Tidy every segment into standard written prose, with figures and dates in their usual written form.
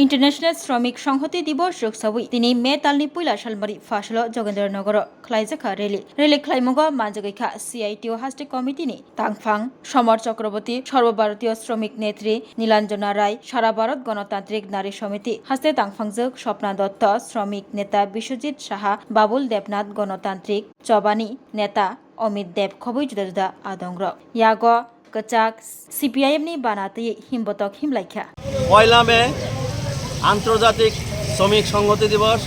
International শ্রমিক সংহতি দিবস রোগসাবui তিনি মে তালনি পুইলা সালমারি ফাसल जोगेन्द्रनगर खलाइजाखा रेली खलाइमुगा मानजगैखा सीआईटीओ हास्टे कमिटिनि तांगफां समर चक्रवर्ती सर्वभारतीय श्रमिक नेत्री नीलांजना राय सारा भारत गणतांत्रिक नारी समिति हास्टे तांगफांजोग स्वप्ना दत्त श्रमिक नेता विश्वजित साहा बाबुल देवनाथ गणतांत्रिक चबानी नेता अमित देव खबै जुदा जुदा आदंग्र यागो कचाक सीपीआईएमनि बानातै हिमबतक हिमलाइखा पयला मे আন্তর্জাতিক শ্রমিক সংহতি দিবস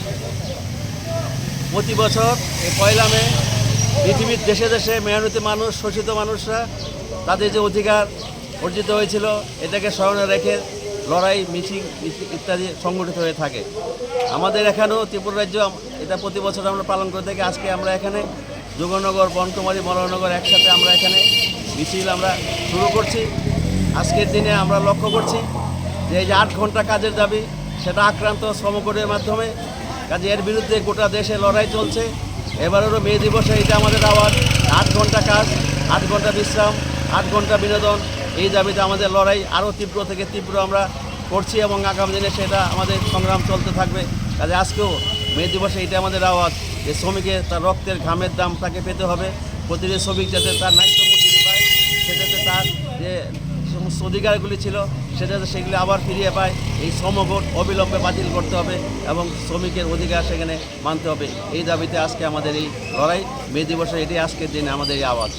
প্রতি বছর এই পয়লা মে পৃথিবীর দেশে দেশে মেহনতি মানুষ শোষিত মানুষরা তাদের যে অধিকার অর্জিত হয়েছিল এটাকে স্মরণে রেখে লড়াই মিছিল ইত্যাদি সংগঠিত হয়ে থাকে। আমাদের এখানেও ত্রিপুরা রাজ্য এটা প্রতি বছর আমরা পালন করে থাকি। আজকে আমরা এখানে যোগনগর, বনকুমারী, মরনগর একসাথে আমরা এখানে মিছিল আমরা শুরু করছি। আজকের দিনে আমরা লক্ষ্য করছি যে এই যে 8 ঘন্টা কাজের দাবি সেটা আক্রান্ত শ্রমকোডের মাধ্যমে কাজে এর বিরুদ্ধে গোটা দেশে লড়াই চলছে। এবারেরও মে দিবসে এটা আমাদের আওয়াজ, 8 ঘন্টা কাজ, 8 ঘন্টা বিশ্রাম, 8 ঘন্টা বিনোদন, এই দাবিতে আমাদের লড়াই আরও তীব্র থেকে তীব্র আমরা করছি এবং আগামী দিনে সেটা আমাদের সংগ্রাম চলতে থাকবে। কাজে আজকেও মে দিবসে এটা আমাদের আওয়াজ যে শ্রমিকের তার রক্তের ঘামের দাম তাকে পেতে হবে। প্রতিটি শ্রমিক যাতে তার ন্যায্য মজুরি পায়, সে যাতে তার যে সমস্ত অধিকারগুলি ছিল সে যাতে সেগুলি আবার ফিরিয়ে পায়, এই শ্রমকোড অবিলম্বে বাতিল করতে হবে এবং শ্রমিকের অধিকার সেখানে মানতে হবে। এই দাবিতে আজকে আমাদের এই লড়াই, মে দিবসে এটাই আজকের দিনে আমাদের এই আওয়াজ।